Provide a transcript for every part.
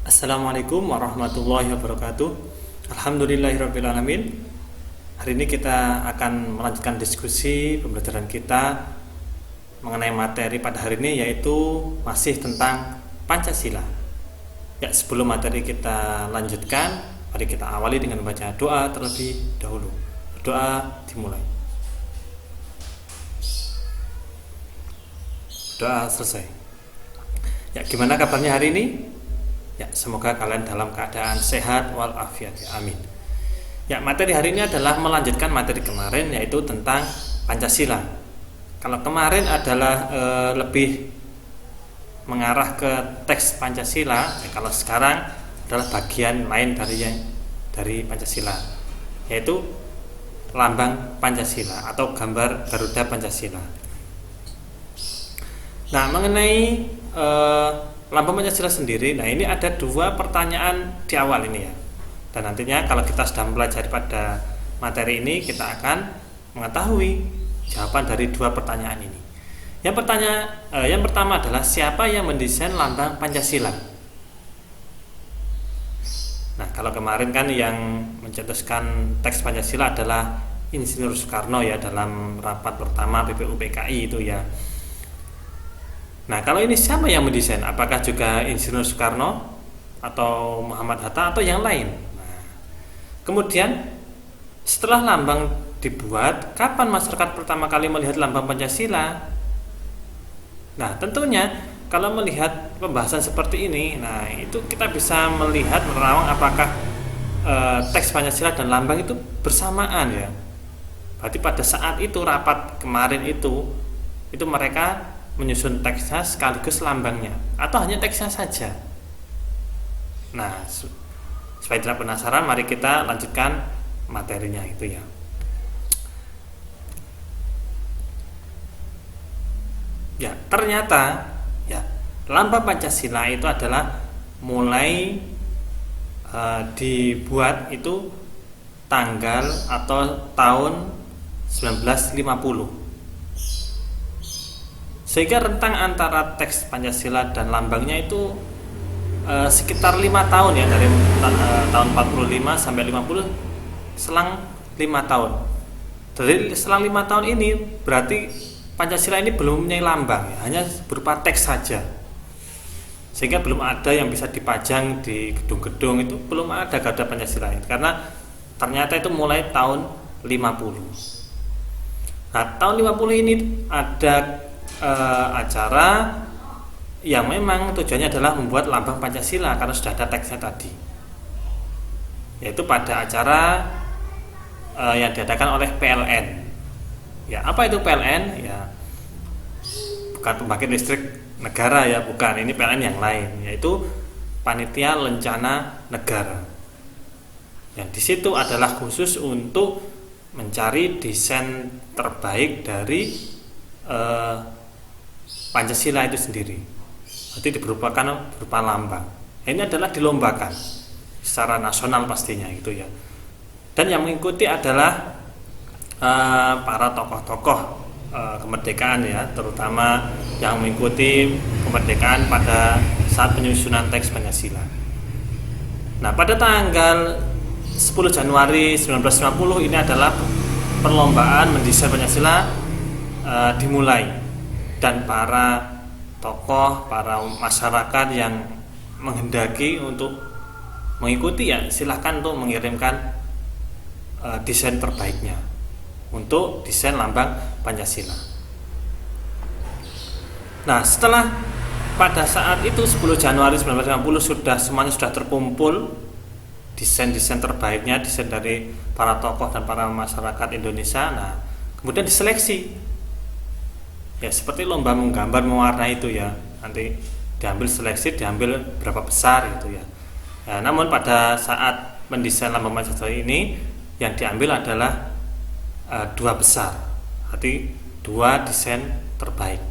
Assalamualaikum warahmatullahi wabarakatuh. Alhamdulillahirrabbilalamin. Hari ini kita akan melanjutkan diskusi pembelajaran kita mengenai materi pada hari ini, yaitu masih tentang Pancasila. Ya, sebelum materi kita lanjutkan, mari kita awali dengan membaca doa terlebih dahulu. Doa dimulai. Doa selesai. Ya, gimana kabarnya hari ini? Ya, semoga kalian dalam keadaan sehat walafiat, ya, amin. Ya, materi hari ini adalah melanjutkan materi kemarin, yaitu tentang Pancasila. Kalau kemarin adalah lebih mengarah ke teks Pancasila, ya, kalau sekarang adalah bagian lain dari Pancasila, yaitu lambang Pancasila atau gambar Garuda Pancasila. Nah, mengenai lambang Pancasila sendiri, nah ini ada dua pertanyaan di awal ini ya. Dan nantinya kalau kita sudah mempelajari pada materi ini, kita akan mengetahui jawaban dari dua pertanyaan ini. Yang pertama adalah siapa yang mendesain lambang Pancasila? Nah, kalau kemarin kan yang mencetuskan teks Pancasila adalah Insinyur Soekarno ya, dalam rapat pertama BPUPKI itu ya. Nah, kalau ini siapa yang mendesain? Apakah juga Insinyur Soekarno atau Muhammad Hatta atau yang lain? Nah, kemudian setelah lambang dibuat, kapan masyarakat pertama kali melihat lambang Pancasila? Nah, tentunya kalau melihat pembahasan seperti ini, nah itu kita bisa melihat menerawang apakah teks Pancasila dan lambang itu bersamaan ya. Berarti pada saat itu rapat kemarin itu mereka menyusun teksnya sekaligus lambangnya, atau hanya teksnya saja. Nah, supaya tidak penasaran, mari kita lanjutkan materinya itu ya. Ya, ternyata ya lambang Pancasila itu adalah mulai dibuat itu tanggal atau tahun 1950. Sehingga rentang antara teks Pancasila dan lambangnya itu sekitar 5 tahun ya, dari tahun 45 sampai 50, selang 5 tahun. Dari selang 5 tahun ini berarti Pancasila ini belum mempunyai lambang ya, hanya berupa teks saja. Sehingga belum ada yang bisa dipajang di gedung-gedung, itu belum ada Garuda Pancasila itu, karena ternyata itu mulai tahun 50. Nah, tahun 50 ini ada acara yang memang tujuannya adalah membuat lambang Pancasila karena sudah ada teksnya tadi, yaitu pada acara yang diadakan oleh PLN. Ya, apa itu PLN? Ya, bukan pembangkit listrik negara ya, bukan. Ini PLN yang lain, yaitu Panitia Lencana Negara. Yang di situ adalah khusus untuk mencari desain terbaik dari Pancasila itu sendiri. Nanti berupa lambang. Ini adalah dilombakan secara nasional pastinya gitu ya. Dan yang mengikuti adalah para tokoh-tokoh kemerdekaan ya, terutama yang mengikuti kemerdekaan pada saat penyusunan teks Pancasila. Nah, pada tanggal 10 Januari 1950 ini adalah perlombaan mendesain Pancasila dimulai. Dan para tokoh, para masyarakat yang menghendaki untuk mengikuti ya silahkan untuk mengirimkan desain terbaiknya untuk desain lambang Pancasila. Nah, setelah pada saat itu 10 Januari 1950 semuanya sudah terkumpul desain-desain terbaiknya, desain dari para tokoh dan para masyarakat Indonesia. Nah, kemudian diseleksi. Ya, seperti lomba menggambar mewarna itu ya, nanti diambil seleksi, diambil berapa besar gitu ya. Nah, namun pada saat mendesain lambang Pancasila ini yang diambil adalah 2 besar, berarti 2 desain terbaik.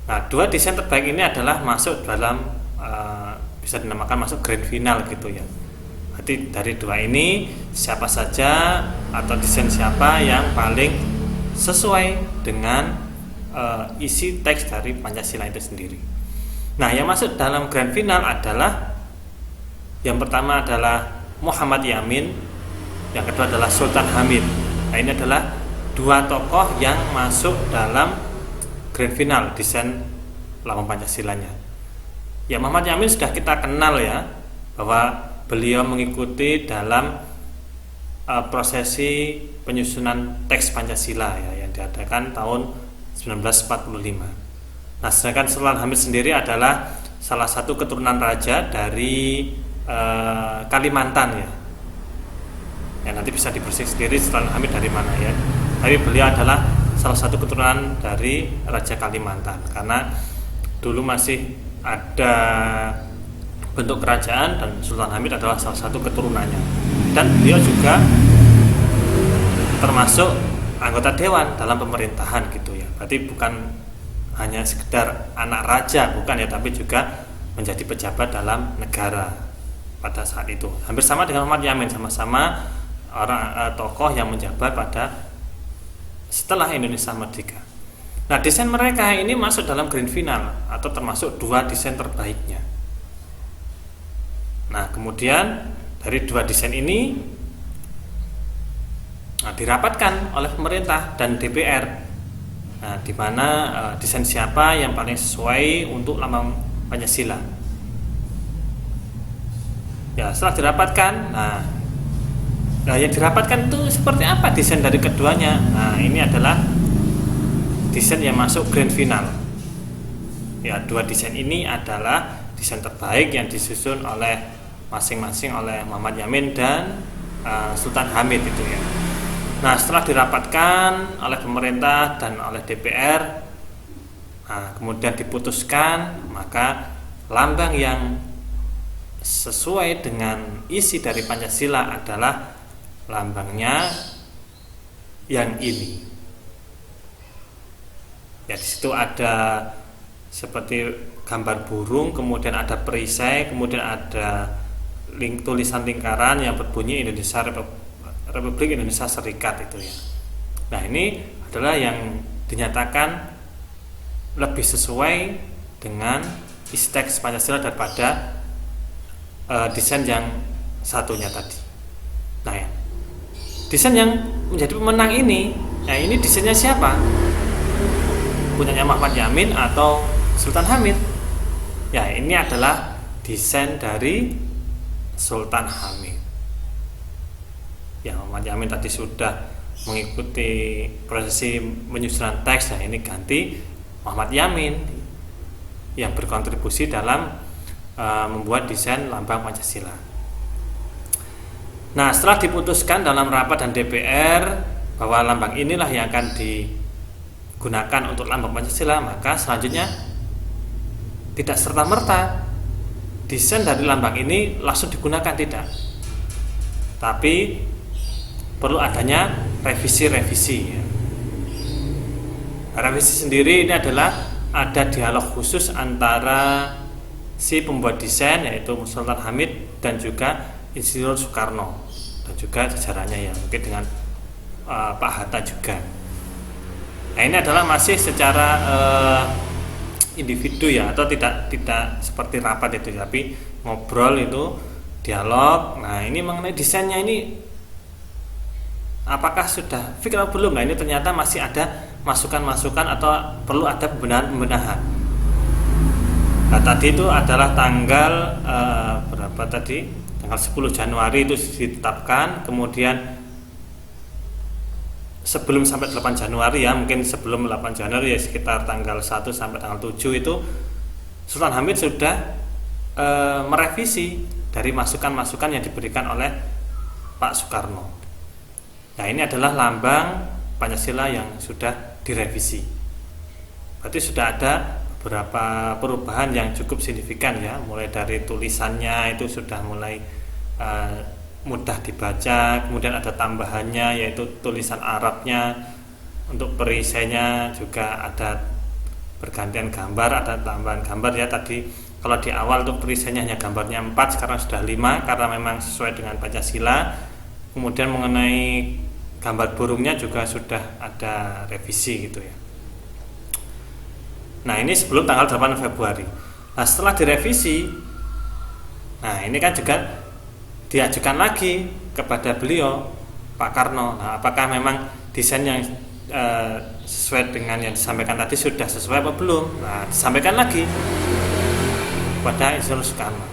Nah, 2 desain terbaik ini adalah masuk dalam bisa dinamakan masuk grand final gitu ya. Berarti dari 2 ini siapa saja atau desain siapa yang paling sesuai dengan isi teks dari Pancasila itu sendiri. Nah, yang masuk dalam grand final adalah Yang pertama adalah Muhammad Yamin, yang kedua adalah Sultan Hamid. Nah, ini adalah dua tokoh yang masuk dalam grand final desain lambang Pancasilanya. Ya, Muhammad Yamin sudah kita kenal ya, bahwa beliau mengikuti dalam prosesi penyusunan teks Pancasila ya, yang diadakan tahun 1945. Nah, sedangkan Sultan Hamid sendiri adalah salah satu keturunan raja dari Kalimantan ya. Ya, nanti bisa dipercek sendiri Sultan Hamid dari mana ya. Tapi beliau adalah salah satu keturunan dari Raja Kalimantan, karena dulu masih ada bentuk kerajaan dan Sultan Hamid adalah salah satu keturunannya. Dan beliau juga termasuk anggota dewan dalam pemerintahan gitu ya. Berarti bukan hanya sekedar anak raja, bukan ya, tapi juga menjadi pejabat dalam negara pada saat itu. Hampir sama dengan Muhammad Yamin, sama-sama orang tokoh yang menjabat pada setelah Indonesia merdeka. Nah, desain mereka ini masuk dalam grand final atau termasuk dua desain terbaiknya. Nah, kemudian dari dua desain ini dirapatkan oleh pemerintah dan DPR. Nah, di mana desain siapa yang paling sesuai untuk lambang Pancasila. Ya, setelah dirapatkan, nah yang dirapatkan itu seperti apa desain dari keduanya? Nah, ini adalah desain yang masuk grand final. Ya, dua desain ini adalah desain terbaik yang disusun oleh masing-masing oleh Muhammad Yamin dan Sultan Hamid itu ya. Nah, setelah dirapatkan oleh pemerintah dan oleh DPR, nah, kemudian diputuskan, maka lambang yang sesuai dengan isi dari Pancasila adalah lambangnya yang ini. Ya, di situ ada seperti gambar burung, kemudian ada perisai, kemudian ada tulisan lingkaran yang berbunyi Republik Indonesia Serikat itu ya. Nah, ini adalah yang dinyatakan lebih sesuai dengan isi teks Pancasila daripada desain yang satunya tadi. Nah ya, desain yang menjadi pemenang ini, nah ini desainnya siapa? Punyanya Muhammad Yamin atau Sultan Hamid? Ya, ini adalah desain dari Sultan Hamid. Ya, Muhammad Yamin tadi sudah mengikuti prosesi penyusunan teks, nah ini ganti Muhammad Yamin yang berkontribusi dalam membuat desain lambang Pancasila. Nah, setelah diputuskan dalam rapat dan DPR bahwa lambang inilah yang akan digunakan untuk lambang Pancasila, maka selanjutnya tidak serta-merta desain dari lambang ini langsung digunakan, tidak. Tapi perlu adanya revisi-revisi ya. Revisi sendiri ini adalah ada dialog khusus antara si pembuat desain yaitu Sultan Hamid dan juga Insinyur Soekarno dan juga jajarannya ya, mungkin dengan Pak Hatta juga. Nah, ini adalah masih secara individu ya, atau tidak seperti rapat itu, tapi ngobrol itu, dialog. Nah, ini mengenai desainnya ini apakah sudah fix atau belum? Nah, ini ternyata masih ada masukan-masukan atau perlu ada pembenahan. Nah, tadi itu adalah tanggal berapa tadi? Tanggal 10 Januari itu ditetapkan, kemudian sebelum sampai 8 Januari ya, mungkin sebelum 8 Januari ya sekitar tanggal 1 sampai tanggal 7 itu Sultan Hamid sudah merevisi dari masukan-masukan yang diberikan oleh Pak Soekarno. Nah, ini adalah lambang Pancasila yang sudah direvisi. Berarti sudah ada beberapa perubahan yang cukup signifikan ya, mulai dari tulisannya itu sudah mulai mudah dibaca, kemudian ada tambahannya yaitu tulisan Arabnya, untuk perisainya juga ada bergantian gambar, ada tambahan gambar ya. Tadi kalau di awal untuk perisainya hanya gambarnya 4, sekarang sudah 5 karena memang sesuai dengan Pancasila. Kemudian mengenai gambar burungnya juga sudah ada revisi gitu ya. Nah, ini sebelum tanggal 8 Februari. Nah, setelah direvisi Nah, ini kan juga diajukan lagi kepada beliau, Pak Karno. Nah, apakah memang desain yang sesuai dengan yang disampaikan tadi sudah sesuai apa belum? Nah, disampaikan lagi kepada Insinyur Soekarno.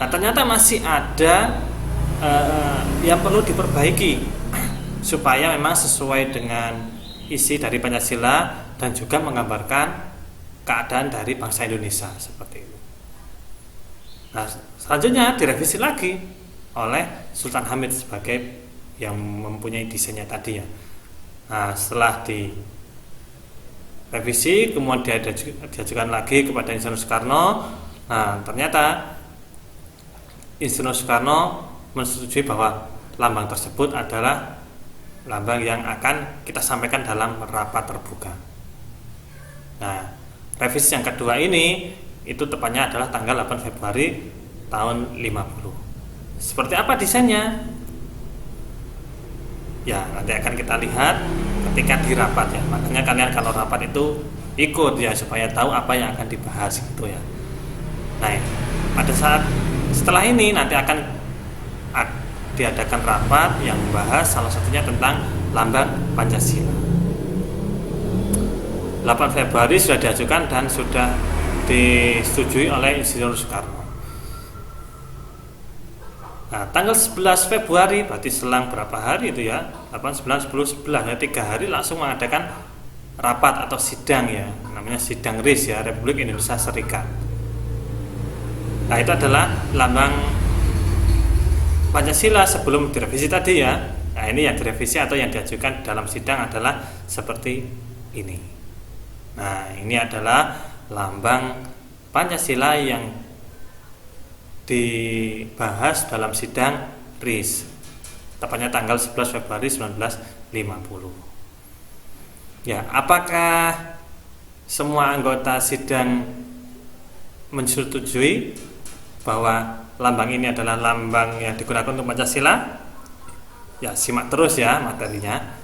Nah, ternyata masih ada yang perlu diperbaiki supaya memang sesuai dengan isi dari Pancasila dan juga menggambarkan keadaan dari bangsa Indonesia seperti itu. Nah, selanjutnya direvisi lagi oleh Sultan Hamid sebagai yang mempunyai desainnya tadi ya. Nah, setelah direvisi kemudian diajukan lagi kepada Insinyur Soekarno. Nah, ternyata Insinyur Soekarno menyetujui bahwa lambang tersebut adalah lambang yang akan kita sampaikan dalam rapat terbuka. Nah, revisi yang kedua ini itu tepatnya adalah tanggal 8 Februari tahun 50. Seperti apa desainnya? Ya, nanti akan kita lihat ketika di rapat ya. Makanya kalian kalau rapat itu ikut ya supaya tahu apa yang akan dibahas gitu ya. Nah, pada saat setelah ini nanti akan diadakan rapat yang membahas salah satunya tentang lambang Pancasila. 8 Februari sudah diajukan dan sudah disetujui oleh Insinyur Soekarno. Nah, tanggal 11 Februari berarti selang berapa hari itu ya? 8, 9, 10, 11 ya, 3 hari langsung mengadakan rapat atau sidang ya, namanya sidang RIS ya, Republik Indonesia Serikat. Nah, itu adalah lambang Pancasila sebelum direvisi tadi ya. Nah, ini yang direvisi atau yang diajukan dalam sidang adalah seperti ini. Nah, ini adalah lambang Pancasila yang dibahas dalam sidang RIS, tepatnya tanggal 11 Februari 1950. Ya, apakah semua anggota sidang menyetujui bahwa lambang ini adalah lambang yang digunakan untuk Pancasila? Ya, simak terus ya materinya.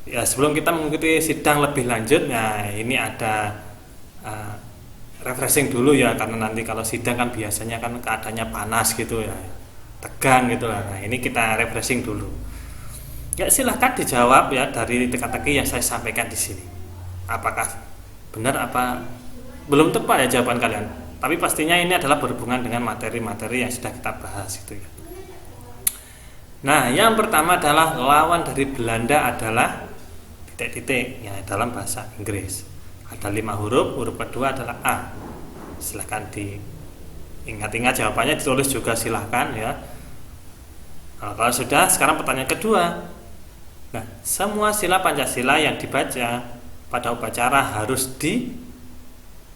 Ya, sebelum kita mengikuti sidang lebih lanjut, nah ini ada refreshing dulu ya, karena nanti kalau sidang kan biasanya kan keadaannya panas gitu ya, tegang gitu lah. Nah, ini kita refreshing dulu. Ya, silahkan dijawab ya dari teka-teki yang saya sampaikan di sini. Apakah benar apa belum tepat ya jawaban kalian? Tapi pastinya ini adalah berhubungan dengan materi-materi yang sudah kita bahas gitu ya. Nah, yang pertama adalah lawan dari Belanda adalah titik-titik ya dalam bahasa Inggris. Ada 5 huruf, huruf kedua adalah A. Silahkan diingat-ingat jawabannya, ditulis juga silahkan ya. Nah, kalau sudah, sekarang pertanyaan kedua. Nah, semua sila Pancasila yang dibaca pada upacara harus di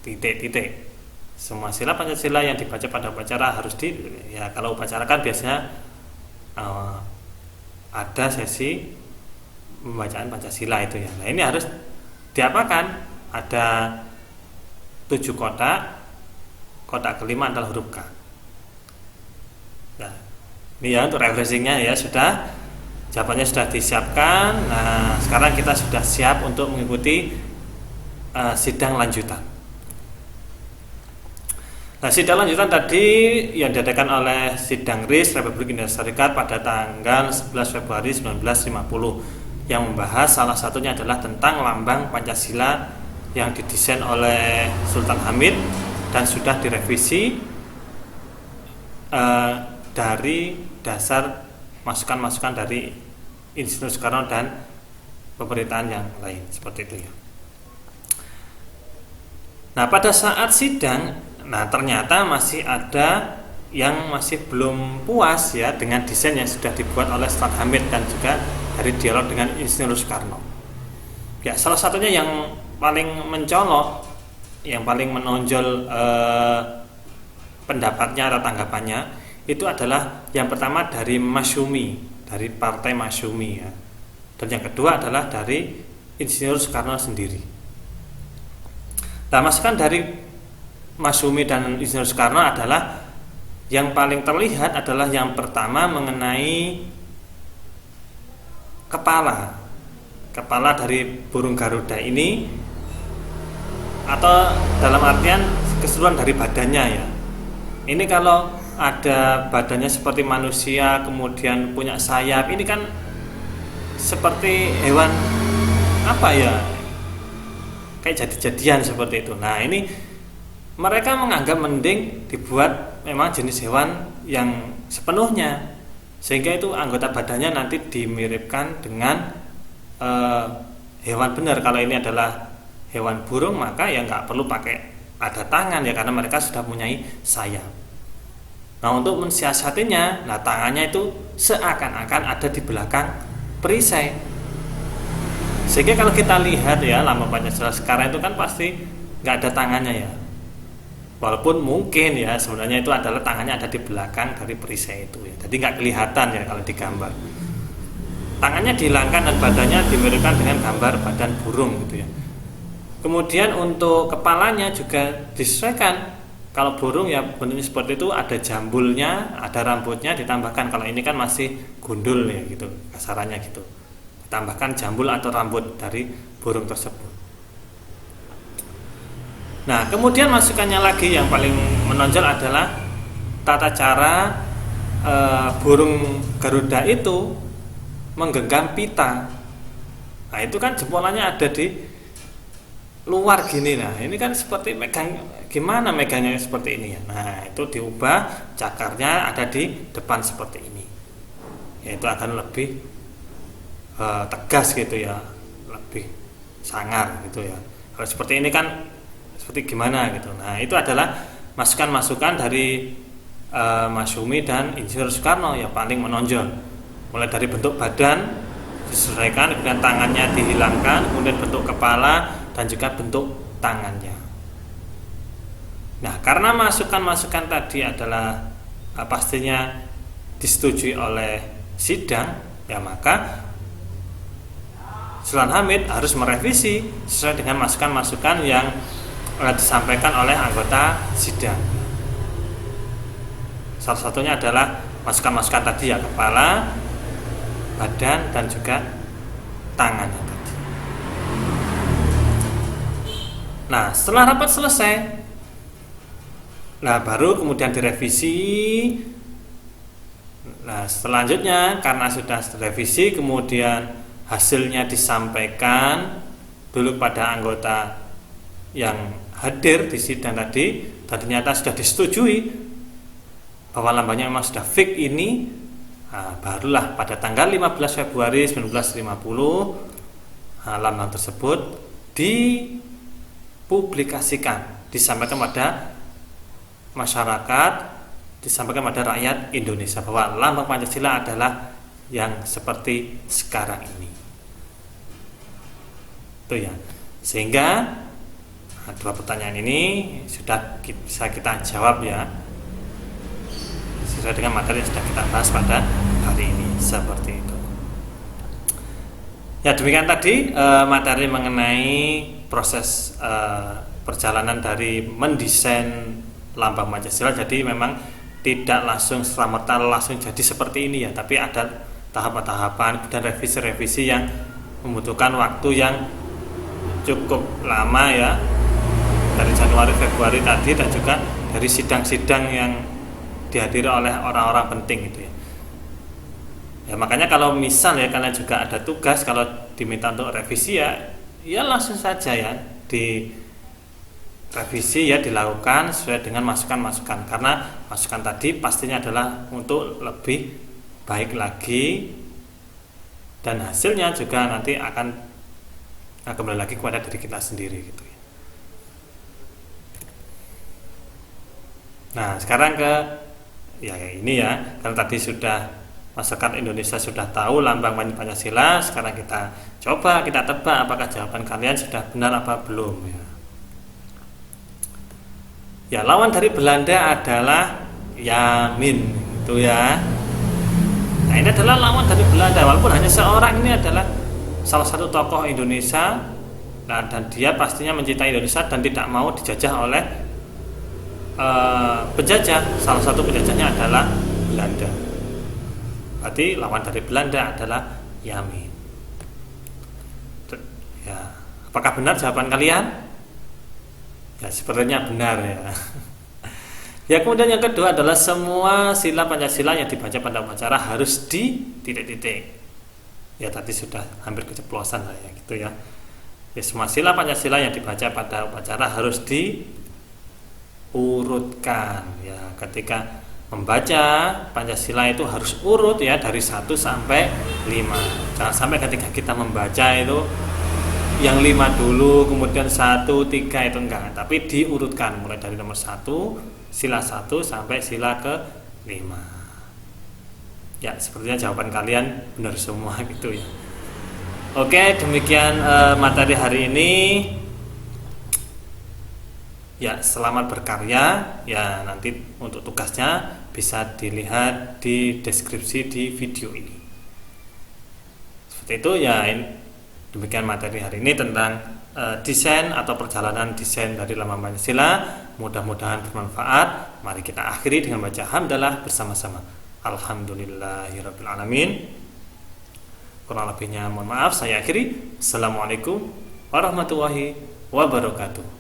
titik-titik. Semua sila Pancasila yang dibaca pada upacara harus di, ya kalau upacara kan biasanya ada sesi pembacaan Pancasila itu ya. Nah, ini harus diapakan? Ada 7 kotak. Kotak kelima adalah huruf K. Nah, ini ya untuk refreshingnya ya sudah. Jawabannya sudah disiapkan. Nah, sekarang kita sudah siap untuk mengikuti sidang lanjutan. Nah, sidang lanjutan tadi yang diadakan oleh sidang RIS Republik Indonesia Serikat pada tanggal 11 Februari 1950 yang membahas salah satunya adalah tentang lambang Pancasila yang didesain oleh Sultan Hamid dan sudah direvisi dari dasar masukan-masukan dari Insinyur Soekarno dan pemerintahan yang lain seperti itu ya. Nah, pada saat sidang, nah ternyata masih ada yang masih belum puas ya dengan desain yang sudah dibuat oleh Sultan Hamid dan juga dari dialog dengan Insinyur Soekarno. Ya, salah satunya yang paling mencolok, yang paling menonjol pendapatnya atau tanggapannya itu adalah yang pertama dari Masyumi, dari Partai Masyumi ya. Dan yang kedua adalah dari Insinyur Soekarno sendiri. Nah, masukan dari Masyumi dan Insinyur Soekarno adalah yang paling terlihat adalah yang pertama mengenai kepala dari burung Garuda ini, atau dalam artian keseluruhan dari badannya ya. Ini kalau ada badannya seperti manusia, kemudian punya sayap, ini kan seperti hewan apa ya, kayak jadi-jadian seperti itu. Nah ini mereka menganggap mending dibuat memang jenis hewan yang sepenuhnya, sehingga itu anggota badannya nanti dimiripkan dengan hewan benar. Kalau ini adalah hewan burung, maka ya nggak perlu pakai ada tangan ya, karena mereka sudah mempunyai sayap. Nah untuk mensiasatinya, nah tangannya itu seakan-akan ada di belakang perisai, sehingga kalau kita lihat ya lambang Pancasila sekarang itu kan pasti nggak ada tangannya ya, walaupun mungkin ya sebenarnya itu adalah tangannya ada di belakang dari perisai itu ya, jadi nggak kelihatan ya kalau digambar. Tangannya dihilangkan dan badannya dimiripkan dengan gambar badan burung gitu ya. Kemudian untuk kepalanya juga disesuaikan. Kalau burung ya bentuknya seperti itu, ada jambulnya, ada rambutnya ditambahkan. Kalau ini kan masih gundul ya gitu, kasarannya gitu. Ditambahkan jambul atau rambut dari burung tersebut. Nah, kemudian masukannya lagi yang paling menonjol adalah tata cara burung Garuda itu menggenggam pita. Nah, itu kan jempolannya ada di luar gini. Nah ini kan seperti megang, gimana megangnya seperti ini ya. Nah itu diubah, cakarnya ada di depan seperti ini, yaitu akan lebih tegas gitu ya, lebih sangar gitu ya. Kalau seperti ini kan seperti gimana gitu. Nah itu adalah masukan-masukan dari Mas Humi dan Insinyur Soekarno yang paling menonjol, mulai dari bentuk badan disesuaikan, kemudian tangannya dihilangkan, kemudian bentuk kepala dan juga bentuk tangannya. Nah, karena masukan-masukan tadi adalah pastinya disetujui oleh sidang, ya maka Sultan Hamid harus merevisi sesuai dengan masukan-masukan yang disampaikan oleh anggota sidang. Salah satunya adalah masukan-masukan tadi ya, kepala, badan dan juga tangannya tadi. Nah setelah rapat selesai, nah baru kemudian direvisi. Nah selanjutnya karena sudah direvisi, kemudian hasilnya disampaikan dulu pada anggota yang hadir di sidang tadi, dan ternyata sudah disetujui bahwa lambangnya memang sudah fix ini. Nah, barulah pada tanggal 15 Februari 1950 lambang tersebut dipublikasikan, disampaikan pada masyarakat, disampaikan pada rakyat Indonesia bahwa lambang Pancasila adalah yang seperti sekarang ini. Itu ya. Sehingga dua pertanyaan ini sudah bisa kita jawab ya, sesuai dengan materi yang sudah kita bahas pada hari ini, seperti itu. Ya demikian tadi materi mengenai proses perjalanan dari mendesain lambang Pancasila. Jadi memang tidak langsung serta-merta langsung jadi seperti ini ya, tapi ada tahapan-tahapan dan revisi-revisi yang membutuhkan waktu yang cukup lama ya, dari Januari Februari tadi, dan juga dari sidang-sidang yang dihadiri oleh orang-orang penting gitu ya. Ya makanya kalau misal ya kalian juga ada tugas, kalau diminta untuk revisi ya langsung saja ya di revisi ya, dilakukan sesuai dengan masukan-masukan, karena masukan tadi pastinya adalah untuk lebih baik lagi, dan hasilnya juga nanti akan kembali lagi kepada diri kita sendiri gitu ya. Nah sekarang ke ya ini ya, kan tadi sudah masyarakat Indonesia sudah tahu lambang Pancasila. Sekarang kita coba kita tebak apakah jawaban kalian sudah benar apa belum ya. Ya lawan dari Belanda adalah Yamin itu ya. Nah ini adalah lawan dari Belanda, walaupun hanya seorang, ini adalah salah satu tokoh Indonesia. Nah dan dia pastinya mencintai Indonesia dan tidak mau dijajah oleh penjajah. Salah satu penjajahnya adalah Belanda. Berarti lawan dari Belanda adalah Yamin. Ya, apakah benar jawaban kalian? Ya, sepertinya benar ya. Ya, kemudian yang kedua adalah semua sila Pancasila yang dibaca pada upacara harus di titik-titik. Ya, tadi sudah hampir keceplosan lah ya gitu ya. Ya, semua sila Pancasila yang dibaca pada upacara harus diurutkan. Ya, ketika membaca Pancasila itu harus urut ya, dari 1 sampai 5. Jangan sampai ketika kita membaca itu yang 5 dulu, kemudian 1, 3 itu enggak, tapi diurutkan mulai dari nomor 1, sila 1 sampai sila ke 5. Ya, sepertinya jawaban kalian benar semua gitu ya. Oke, demikian materi hari ini. Ya, selamat berkarya. Ya, nanti untuk tugasnya bisa dilihat di deskripsi di video ini. Seperti itu ya. Demikian materi hari ini tentang desain atau perjalanan desain dari Lambang Pancasila. Mudah-mudahan bermanfaat. Mari kita akhiri dengan baca hamdalah bersama-sama. Alhamdulillahirabbil alamin. Kurang lebihnya mohon maaf, saya akhiri. Assalamualaikum warahmatullahi wabarakatuh.